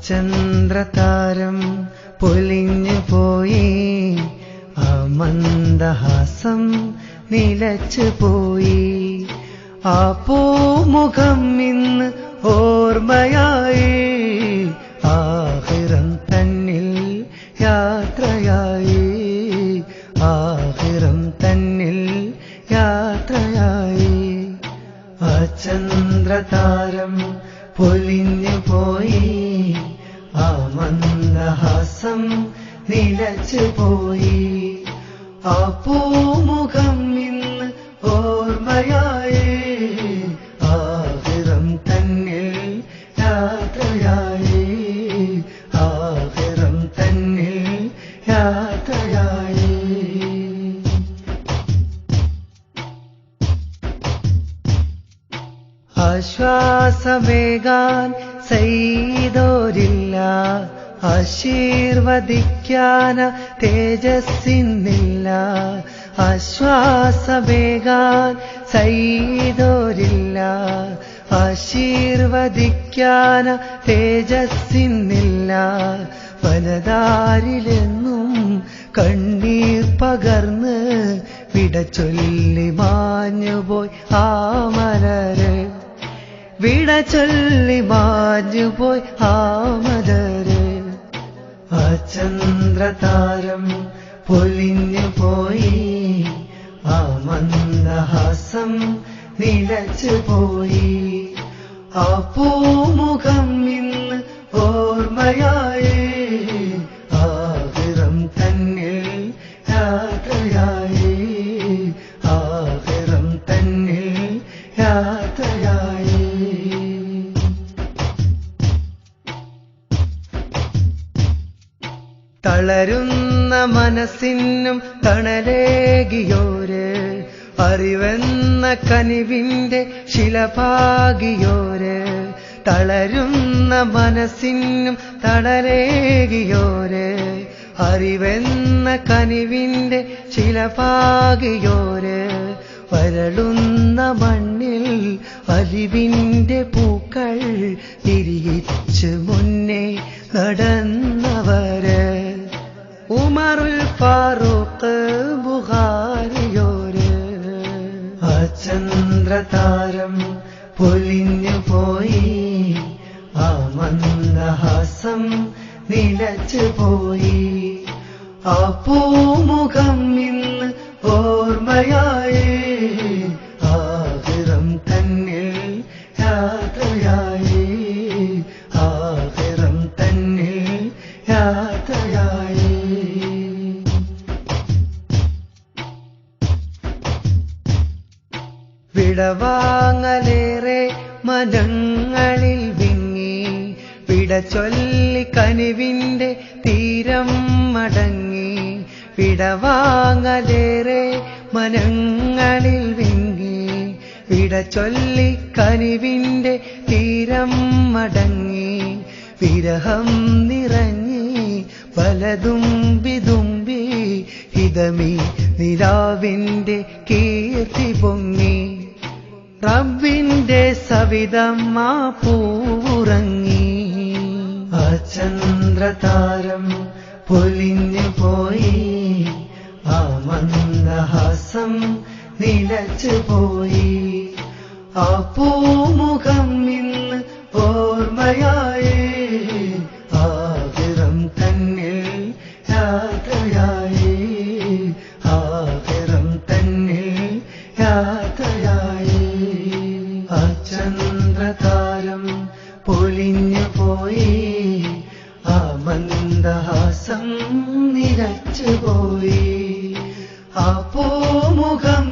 ചന്ദ്രതാരം പൊലിഞ്ഞു പോയി, ആ മന്ദഹാസം നിലച്ചു പോയി. ആ പൂമുഖം ഇന്ന് ഓർമ്മയായി, ആഹിറം തന്നിൽ യാത്രയായി, ആഹിറം തന്നിൽ യാത്രയായി. ആ ചന്ദ്രതാരം പൊലിഞ്ഞു പോയി, ആ മന്ദഹാസം നിലച്ചു പോയി. ആ പൂമുഖം ഇന്ന് ഓർമ്മയായി, ആഹിറം തന്നിൽ യാത്രയായി, ആഹിറം തന്നിൽ യാത്രയായി. ആശ്വാസമേകാൻ സയ്യിദോരില്ല, ആശീർവദിക്കാൻ തേജസ്സിന്നില്ല. ആശ്വാസമേകാൻ സയ്യിദോരില്ല, ആശീർവദിക്കാൻ തേജസ്സിന്നില്ല. വനദാരിലെന്നും കണ്ണീർ പകർന്ന് വിട ചൊല്ലി മാഞ്ഞുപോയി ആ മലര്, വിട ചൊല്ലി മാഞ്ഞുപോയി ആ മലര്. ആ ചന്ദ്രതാരം പൊലിഞ്ഞു പോയി, ആ മന്ദഹാസം നിലച്ചു പോയി. ആ പൂമുഖം ഇന്ന് ഓർമ്മയായി, ആഹിറം തന്നിൽ യാത്രയായി, ആഹിറം തന്നിൽ യാത്രയായി. തളരുന്ന മനസ്സിനും തണലേകിയോര്, അറിവെന്ന കനിവിന്റെ ശിലപാകിയോര്. തളരുന്ന മനസ്സിനും തണലേകിയോര്, അറിവെന്ന കനിവിന്റെ ശിലപാകിയോര്. വരളുന്ന മണ്ണിൽ അലിവിന്റെ പൂക്കൾ തിരിയിച്ച് മുന്നേ നടന്നവര്, ഉമറുൽ ഫാറൂഖ് ബുഖാരിയോര്. ആ ചന്ദ്രതാരം പൊലിഞ്ഞു പോയി, ആ മന്ദഹാസം നിലച്ചു പോയി. ആ പൂമുഖം ഇന്ന് ഓർമ്മയായി, ആഹിറം തന്നിൽ യാത്രയായി, ആഹിറം തന്നിൽ യാത്രയായി. വിടവാങ്ങലേറെ മനങ്ങളിൽ വിങ്ങി, വിട ചൊല്ലി കനിവിന്റെ തീരം മടങ്ങി. വിടവാങ്ങലേറെ മനങ്ങളിൽ വിങ്ങി, വിട ചൊല്ലി കനിവിന്റെ തീരം മടങ്ങി. വിരഹം നിറഞ്ഞി പലതും വിതുമ്പി, ഹിതമി നിലാവിന്റെ കീർത്തി പൊങ്ങി. റബ്ബിന്റെ സവിധം ആ പൂവുറങ്ങി. ആ ചന്ദ്രതാരം പൊലിഞ്ഞു പോയി, ആ മന്ദഹാസം നിലച്ചു പോയി. ആ പൂമുഖം ഇന്ന് ഓർമ്മയായി, ആഹിറം തന്നിൽ യാത്രയായി, ആഹിറം തന്നിൽ യാത്രയായി. ആ ചന്ദ്രതാരം പൊലിഞ്ഞു പോയി, ആ മന്ദഹാസം നിലച്ചു പോയി. ആ പൂമുഖം